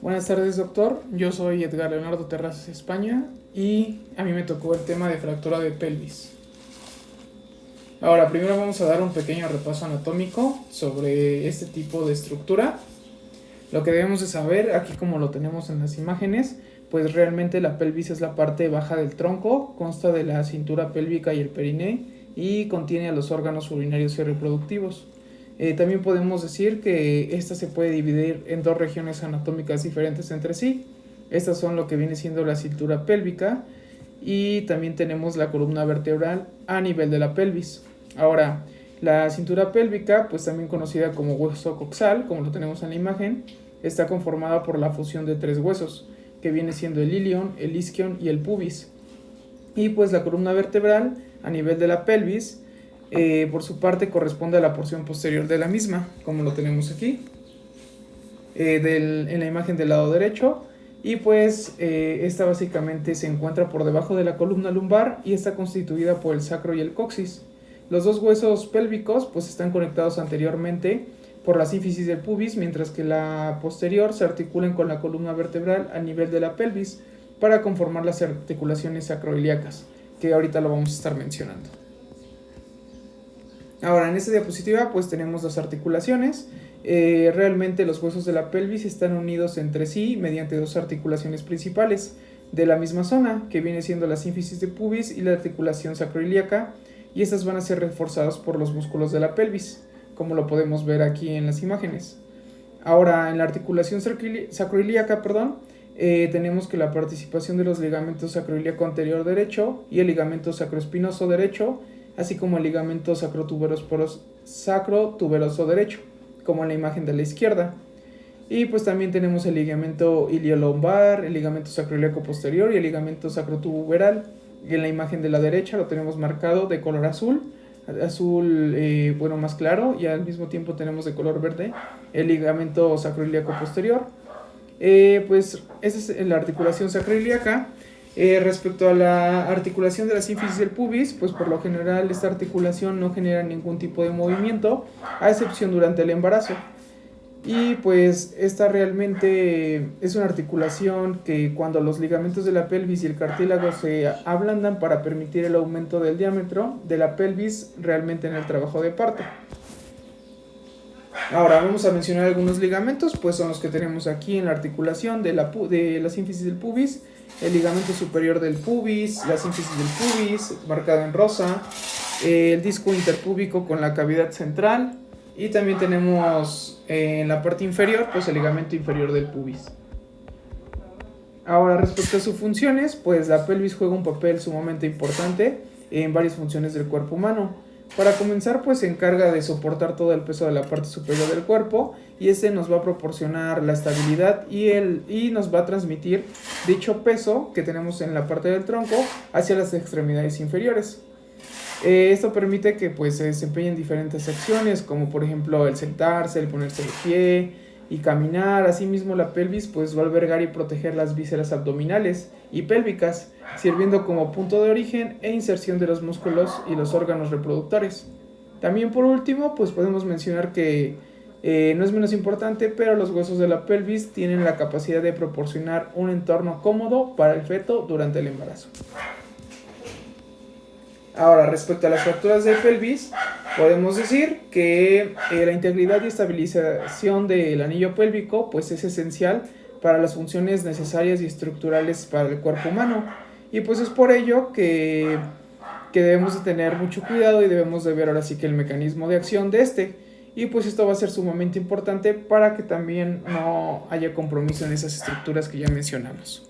Buenas tardes, doctor. Yo soy Edgar Leonardo Terrazas, España, y a mí me tocó el tema de fractura de pelvis. Ahora, primero vamos a dar un pequeño repaso anatómico sobre este tipo de estructura. Lo que debemos de saber, aquí como lo tenemos en las imágenes, pues realmente la pelvis es la parte baja del tronco, consta de la cintura pélvica y el periné, y contiene a los órganos urinarios y reproductivos. También podemos decir que esta se puede dividir en dos regiones anatómicas diferentes entre sí. Estas son lo que viene siendo la cintura pélvica y también tenemos la columna vertebral a nivel de la pelvis. Ahora, la cintura pélvica, pues también conocida como hueso coxal, como lo tenemos en la imagen, está conformada por la fusión de tres huesos, que viene siendo el ilion, el isquion y el pubis. Y pues la columna vertebral a nivel de la pelvis, por su parte corresponde a la porción posterior de la misma, como lo tenemos aquí, en la imagen del lado derecho. Y pues esta básicamente se encuentra por debajo de la columna lumbar y está constituida por el sacro y el coxis. Los dos huesos pélvicos pues están conectados anteriormente por la sínfisis del pubis, mientras que la posterior se articulan con la columna vertebral a nivel de la pelvis para conformar las articulaciones sacroiliacas, que ahorita lo vamos a estar mencionando. Ahora, en esta diapositiva pues tenemos las articulaciones. Realmente los huesos de la pelvis están unidos entre sí mediante dos articulaciones principales de la misma zona, que viene siendo la sínfisis de pubis y la articulación sacroiliaca, y estas van a ser reforzadas por los músculos de la pelvis, como lo podemos ver aquí en las imágenes. Ahora, en la articulación sacroiliaca, tenemos que la participación de los ligamentos sacroiliaco anterior derecho y el ligamento sacroespinoso derecho, así como el ligamento sacrotuberoso derecho, como en la imagen de la izquierda. Y pues también tenemos el ligamento iliolombar, el ligamento sacroiliaco posterior y el ligamento sacrotuberal. Y en la imagen de la derecha lo tenemos marcado de color azul más claro, y al mismo tiempo tenemos de color verde el ligamento sacroiliaco posterior. Pues esa es la articulación sacroiliaca. Respecto a la articulación de la sínfisis del pubis, pues por lo general esta articulación no genera ningún tipo de movimiento, a excepción durante el embarazo. Y pues esta realmente es una articulación que cuando los ligamentos de la pelvis y el cartílago se ablandan para permitir el aumento del diámetro de la pelvis realmente en el trabajo de parto. Ahora vamos a mencionar algunos ligamentos, pues son los que tenemos aquí en la articulación de la sínfisis del pubis: el ligamento superior del pubis, la sínfisis del pubis, marcado en rosa, el disco interpúbico con la cavidad central, y también tenemos en la parte inferior pues el ligamento inferior del pubis. Ahora, respecto a sus funciones, pues la pelvis juega un papel sumamente importante en varias funciones del cuerpo humano. Para comenzar, pues se encarga de soportar todo el peso de la parte superior del cuerpo, y este nos va a proporcionar la estabilidad y nos va a transmitir dicho peso que tenemos en la parte del tronco hacia las extremidades inferiores. Esto permite que pues se desempeñen diferentes acciones, como por ejemplo el sentarse, el ponerse de pie y caminar. Asimismo, la pelvis pues va a albergar y proteger las vísceras abdominales y pélvicas, sirviendo como punto de origen e inserción de los músculos y los órganos reproductores. También, por último, pues podemos mencionar que no es menos importante, pero los huesos de la pelvis tienen la capacidad de proporcionar un entorno cómodo para el feto durante el embarazo. Ahora, respecto a las fracturas de pelvis, podemos decir que la integridad y estabilización del anillo pélvico pues es esencial para las funciones necesarias y estructurales para el cuerpo humano, y pues es por ello que debemos de tener mucho cuidado y debemos de ver ahora sí que el mecanismo de acción de este, y pues esto va a ser sumamente importante para que también no haya compromiso en esas estructuras que ya mencionamos.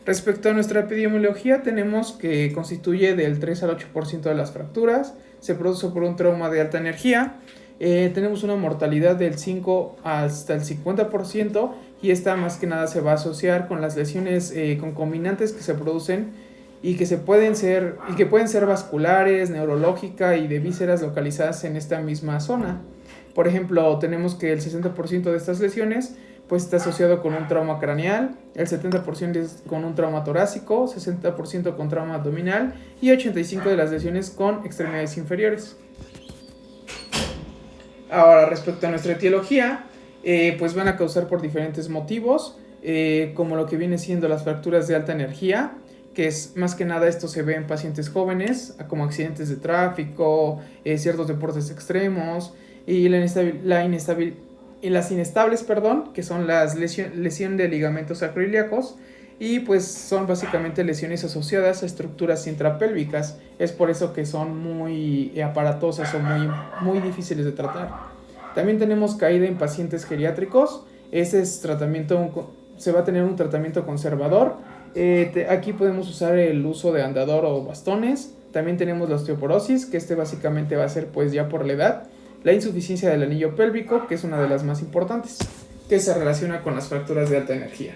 Respecto a nuestra epidemiología, tenemos que constituye del 3 al 8% de las fracturas, se produce por un trauma de alta energía, tenemos una mortalidad del 5 hasta el 50%, y esta más que nada se va a asociar con las lesiones concomitantes que se producen y que pueden ser vasculares, neurológica y de vísceras localizadas en esta misma zona. Por ejemplo, tenemos que el 60% de estas lesiones pues está asociado con un trauma craneal, el 70% es con un trauma torácico, 60% con trauma abdominal y 85% de las lesiones con extremidades inferiores. Ahora, respecto a nuestra etiología, pues van a causar por diferentes motivos, como lo que viene siendo las fracturas de alta energía, que es más que nada esto se ve en pacientes jóvenes, como accidentes de tráfico, ciertos deportes extremos, y y las inestables, perdón, que son las lesión de ligamentos sacroiliacos, y pues son básicamente lesiones asociadas a estructuras intrapélvicas. Es por eso que son muy aparatosas o muy difíciles de tratar. También tenemos caída en pacientes geriátricos. Ese es se va a tener un tratamiento conservador. Aquí podemos usar el uso de andador o bastones. También tenemos la osteoporosis, que básicamente va a ser pues ya por la edad. La insuficiencia del anillo pélvico, que es una de las más importantes, que se relaciona con las fracturas de alta energía.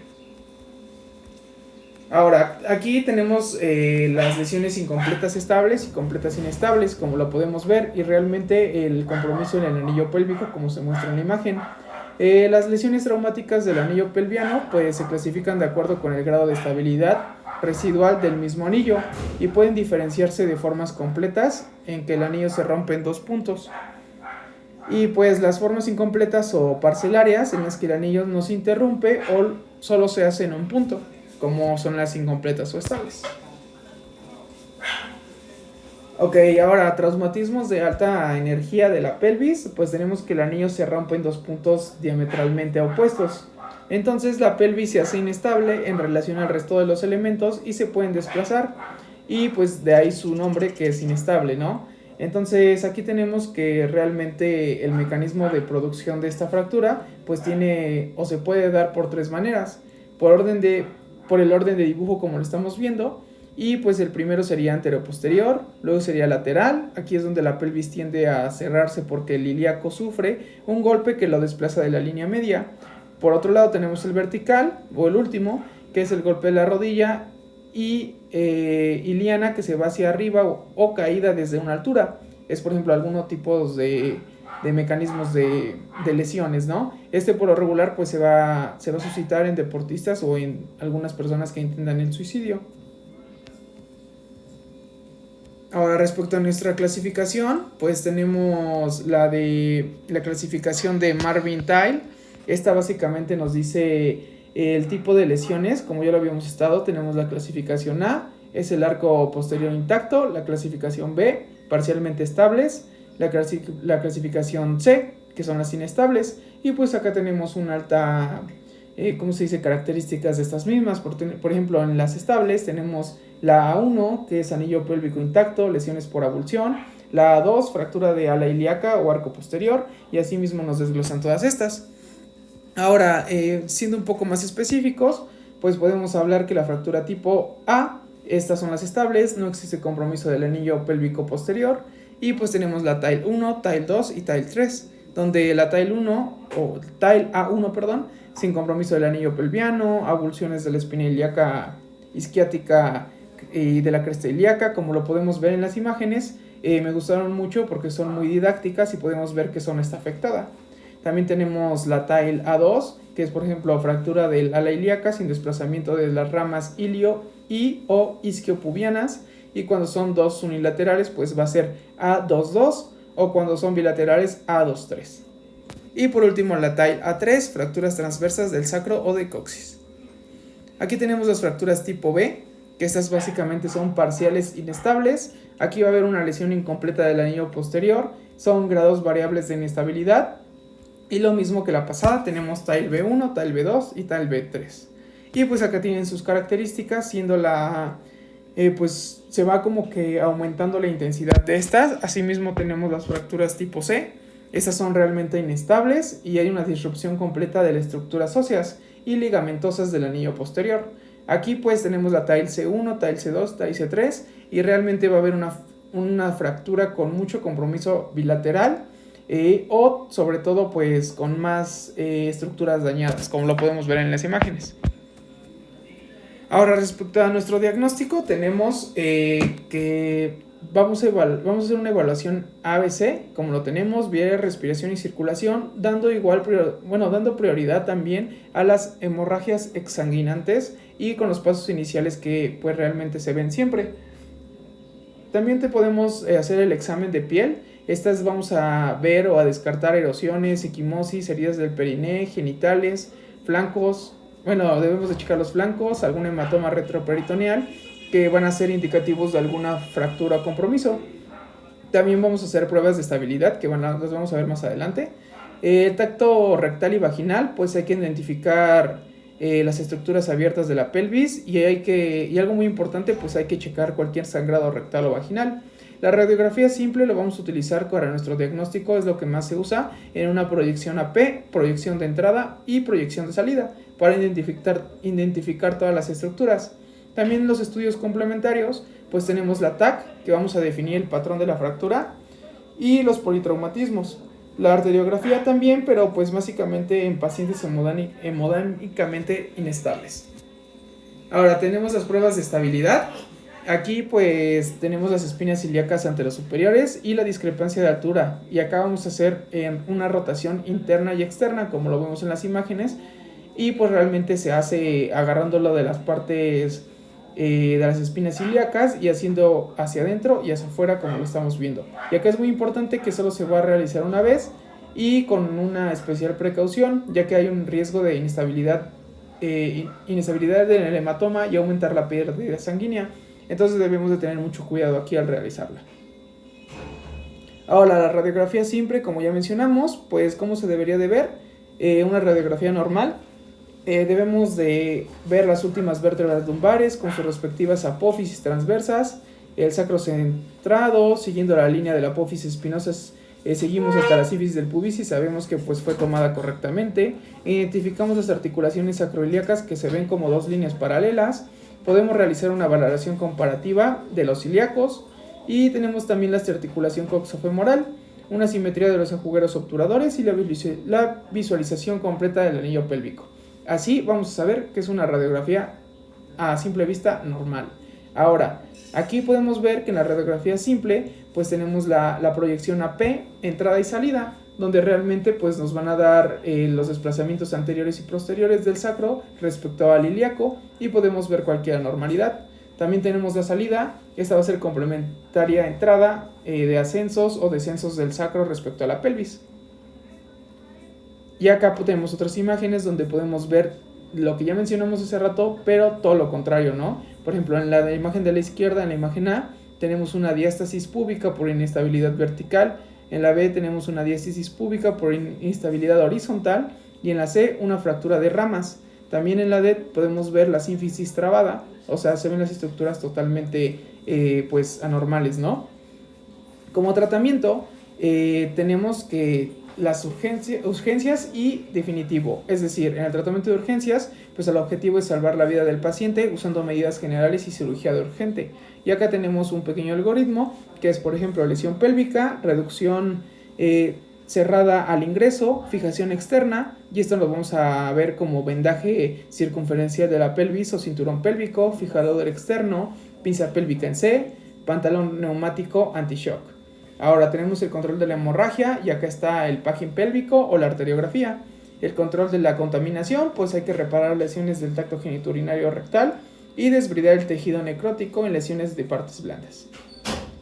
Ahora, aquí tenemos las lesiones incompletas estables y completas inestables, como lo podemos ver, y realmente el compromiso en el anillo pélvico, como se muestra en la imagen. Las lesiones traumáticas del anillo pelviano pues se clasifican de acuerdo con el grado de estabilidad residual del mismo anillo y pueden diferenciarse de formas completas en que el anillo se rompe en 2 puntos. Y pues las formas incompletas o parcelarias en las que el anillo no se interrumpe o solo se hace en un punto, como son las incompletas o estables. Ok, ahora traumatismos de alta energía de la pelvis, pues tenemos que el anillo se rompe en 2 puntos diametralmente opuestos. Entonces la pelvis se hace inestable en relación al resto de los elementos y se pueden desplazar, y pues de ahí su nombre, que es inestable, ¿no? Entonces aquí tenemos que realmente el mecanismo de producción de esta fractura pues tiene o se puede dar por 3 maneras, por el orden de dibujo como lo estamos viendo. Y pues el primero sería anteroposterior, luego sería lateral. Aquí es donde la pelvis tiende a cerrarse porque el ilíaco sufre un golpe que lo desplaza de la línea media. Por otro lado tenemos el vertical, o el último, que es el golpe de la rodilla, y iliana, que se va hacia arriba o caída desde una altura. Es por ejemplo algunos tipos de mecanismos de lesiones, ¿no? Por lo regular pues se va a suscitar en deportistas o en algunas personas que intentan el suicidio. Ahora, respecto a nuestra clasificación, pues tenemos la clasificación de Marvin-Tile. Esta básicamente nos dice el tipo de lesiones, como ya lo habíamos estado. Tenemos la clasificación A, es el arco posterior intacto; la clasificación B, parcialmente estables; la clasificación C, que son las inestables, y pues acá tenemos una alta, características de estas mismas. Por ejemplo, en las estables tenemos la A1, que es anillo pélvico intacto, lesiones por avulsión; la A2, fractura de ala ilíaca o arco posterior, y así mismo nos desglosan todas estas. Ahora, siendo un poco más específicos, pues podemos hablar que la fractura tipo A, estas son las estables, no existe compromiso del anillo pélvico posterior, y pues tenemos la Tile 1, Tile 2 y Tile 3, donde la Tile 1, o Tile A1, perdón, sin compromiso del anillo pelviano, avulsiones de la espina ilíaca isquiática y de la cresta ilíaca, como lo podemos ver en las imágenes. Me gustaron mucho porque son muy didácticas y podemos ver qué zona está afectada. También tenemos la Tile A2, que es por ejemplo fractura del ala ilíaca sin desplazamiento de las ramas ilio y o isquiopubianas, y cuando son dos unilaterales pues va a ser A22, o cuando son bilaterales A23. Y por último la Tile A3, fracturas transversas del sacro o de coxis. Aquí tenemos las fracturas tipo B, que estas básicamente son parciales inestables. Aquí va a haber una lesión incompleta del anillo posterior, son grados variables de inestabilidad, y lo mismo que la pasada, tenemos Tile B1, Tile B2 y Tile B3. Y pues acá tienen sus características, siendo pues se va como que aumentando la intensidad de estas. Asimismo tenemos las fracturas tipo C, estas son realmente inestables y hay una disrupción completa de las estructuras óseas y ligamentosas del anillo posterior. Aquí pues tenemos la Tile C1, Tile C2, Tile C3, y realmente va a haber una fractura con mucho compromiso bilateral, o sobre todo pues con más estructuras dañadas, como lo podemos ver en las imágenes. Ahora, respecto a nuestro diagnóstico, tenemos que vamos a hacer una evaluación ABC, como lo tenemos, vía respiración y circulación, dando prioridad también a las hemorragias exsanguinantes y con los pasos iniciales que pues realmente se ven siempre. También te podemos hacer el examen de piel, Estas vamos a ver o a descartar erosiones, equimosis, heridas del periné, genitales, flancos. Bueno, debemos de checar los flancos, algún hematoma retroperitoneal que van a ser indicativos de alguna fractura o compromiso. También vamos a hacer pruebas de estabilidad que las vamos a ver más adelante. El tacto rectal y vaginal, pues hay que identificar las estructuras abiertas de la pelvis y algo muy importante, pues hay que checar cualquier sangrado rectal o vaginal. La radiografía simple lo vamos a utilizar para nuestro diagnóstico, es lo que más se usa en una proyección AP, proyección de entrada y proyección de salida, para identificar todas las estructuras. También en los estudios complementarios, pues tenemos la TAC, que vamos a definir el patrón de la fractura, y los politraumatismos. La arteriografía también, pero pues básicamente en pacientes hemodinámicamente inestables. Ahora tenemos las pruebas de estabilidad. Aquí pues tenemos las espinas ilíacas anterosuperiores y la discrepancia de altura. Y acá vamos a hacer una rotación interna y externa, como lo vemos en las imágenes. Y pues realmente se hace agarrándolo de las partes de las espinas ilíacas y haciendo hacia adentro y hacia afuera, como lo estamos viendo. Y acá es muy importante que solo se va a realizar una vez y con una especial precaución, ya que hay un riesgo de inestabilidad del hematoma y aumentar la pérdida sanguínea. Entonces debemos de tener mucho cuidado aquí al realizarla. Ahora, la radiografía simple, como ya mencionamos, pues cómo se debería de ver. Una radiografía normal. Debemos de ver las últimas vértebras lumbares con sus respectivas apófisis transversas, el sacro centrado, siguiendo la línea de la apófisis espinosa, seguimos hasta la sífisis del pubis y sabemos que pues fue tomada correctamente. Identificamos las articulaciones sacroiliacas que se ven como dos líneas paralelas. Podemos realizar una valoración comparativa de los ilíacos y tenemos también la articulación coxofemoral, una simetría de los agujeros obturadores y la visualización completa del anillo pélvico. Así vamos a saber que es una radiografía a simple vista normal. Ahora, aquí podemos ver que en la radiografía simple pues tenemos la proyección AP, entrada y salida, donde realmente pues nos van a dar los desplazamientos anteriores y posteriores del sacro respecto al ilíaco y podemos ver cualquier anormalidad. También tenemos la salida, esta va a ser complementaria a entrada de ascensos o descensos del sacro respecto a la pelvis. Y acá tenemos otras imágenes donde podemos ver lo que ya mencionamos hace rato, pero todo lo contrario, ¿no? Por ejemplo, en la imagen de la izquierda, en la imagen A, tenemos una diástasis púbica por inestabilidad vertical. En la B tenemos una diástasis púbica por inestabilidad horizontal. Y en la C, una fractura de ramas. También en la D podemos ver la sínfisis trabada. O sea, se ven las estructuras totalmente pues anormales, ¿no? Como tratamiento, tenemos que las urgencias y definitivo. Es decir, en el tratamiento de urgencias, pues el objetivo es salvar la vida del paciente usando medidas generales y cirugía de urgente. Y acá tenemos un pequeño algoritmo que es, por ejemplo, lesión pélvica, reducción cerrada al ingreso, fijación externa, y esto lo vamos a ver como vendaje circunferencial de la pelvis o cinturón pélvico, fijador externo, pinza pélvica en C, pantalón neumático anti-shock. Ahora tenemos el control de la hemorragia y acá está el pajín pélvico o la arteriografía. El control de la contaminación, pues hay que reparar lesiones del tracto genitourinario rectal y desbridar el tejido necrótico en lesiones de partes blandas.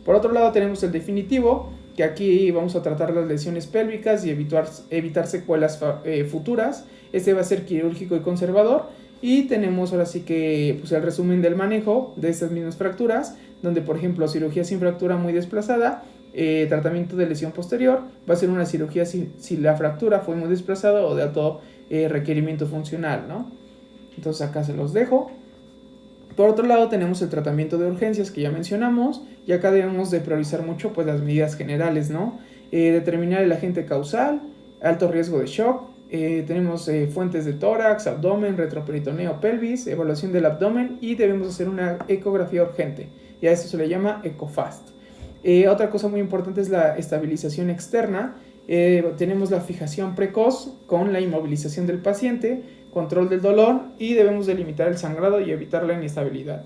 Por otro lado tenemos el definitivo, que aquí vamos a tratar las lesiones pélvicas y evitar secuelas futuras. Este va a ser quirúrgico y conservador. Y tenemos ahora sí que pues, el resumen del manejo de estas mismas fracturas, donde por ejemplo cirugía sin fractura muy desplazada, tratamiento de lesión posterior, va a ser una cirugía si la fractura fue muy desplazada o de alto requerimiento funcional, ¿no? Entonces acá se los dejo. Por otro lado tenemos el tratamiento de urgencias que ya mencionamos, y acá debemos de priorizar mucho pues las medidas generales, ¿no? Determinar el agente causal, alto riesgo de shock, tenemos fuentes de tórax, abdomen, retroperitoneo, pelvis, evaluación del abdomen y debemos hacer una ecografía urgente, y a esto se le llama ECOFAST. Otra cosa muy importante es la estabilización externa. Tenemos la fijación precoz con la inmovilización del paciente, control del dolor y debemos delimitar el sangrado y evitar la inestabilidad.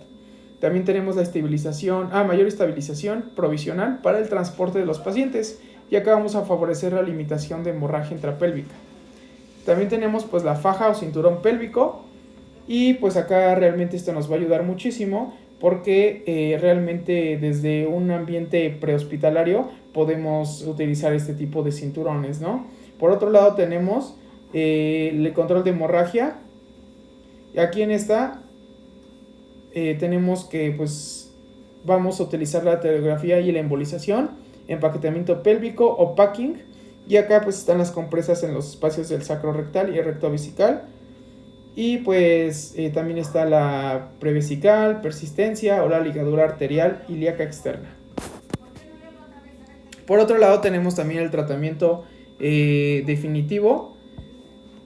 También tenemos la mayor estabilización provisional para el transporte de los pacientes, y acá vamos a favorecer la limitación de hemorragia intrapélvica. También tenemos pues la faja o cinturón pélvico, y pues acá realmente esto nos va a ayudar muchísimo porque realmente desde un ambiente prehospitalario podemos utilizar este tipo de cinturones, ¿no? Por otro lado tenemos el control de hemorragia. Aquí en esta tenemos que pues vamos a utilizar la arteriografía y la embolización, empaquetamiento pélvico o packing, y acá pues están las compresas en los espacios del sacro rectal y recto vesical, y pues también está la prevesical, persistencia o la ligadura arterial ilíaca externa. Por otro lado tenemos también el tratamiento definitivo,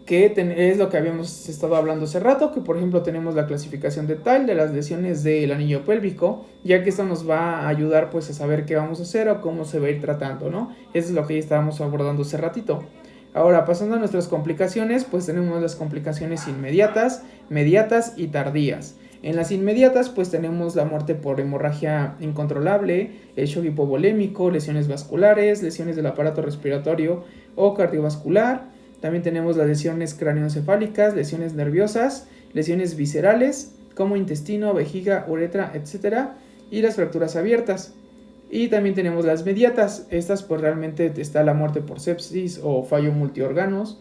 que es lo que habíamos estado hablando hace rato, que por ejemplo tenemos la clasificación de TAL de las lesiones del anillo pélvico, ya que esto nos va a ayudar pues a saber qué vamos a hacer o cómo se va a ir tratando, ¿no? Eso es lo que ya estábamos abordando hace ratito. Ahora, pasando a nuestras complicaciones, pues tenemos las complicaciones inmediatas, mediatas y tardías. En las inmediatas, pues tenemos la muerte por hemorragia incontrolable, el shock hipovolémico, lesiones vasculares, lesiones del aparato respiratorio o cardiovascular. También tenemos las lesiones craneoencefálicas, lesiones nerviosas, lesiones viscerales, como intestino, vejiga, uretra, etc. Y las fracturas abiertas. Y también tenemos las mediatas. Estas pues realmente está la muerte por sepsis o fallo multiórganos,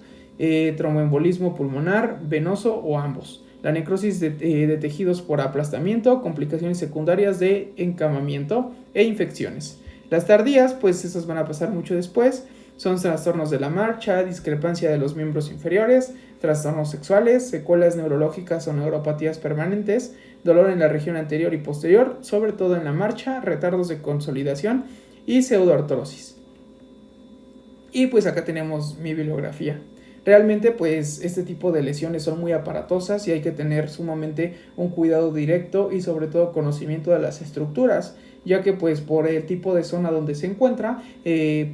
tromboembolismo pulmonar, venoso o ambos. La necrosis de tejidos por aplastamiento, complicaciones secundarias de encamamiento e infecciones. Las tardías, pues esas van a pasar mucho después. Son trastornos de la marcha, discrepancia de los miembros inferiores, trastornos sexuales, secuelas neurológicas o neuropatías permanentes, dolor en la región anterior y posterior, sobre todo en la marcha, retardos de consolidación y pseudoartrosis. Y pues acá tenemos mi bibliografía. Realmente pues este tipo de lesiones son muy aparatosas y hay que tener sumamente un cuidado directo y sobre todo conocimiento de las estructuras, ya que pues por el tipo de zona donde se encuentra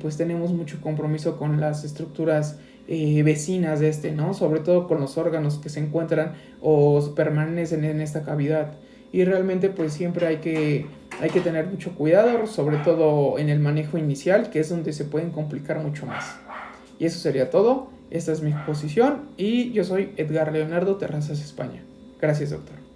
pues tenemos mucho compromiso con las estructuras vecinas de este, ¿no? Sobre todo con los órganos que se encuentran o permanecen en esta cavidad. Y realmente pues siempre hay que tener mucho cuidado, sobre todo en el manejo inicial, que es donde se pueden complicar mucho más. Y eso sería todo. Esta es mi exposición y yo soy Edgar Leonardo Terrazas España. Gracias, doctor.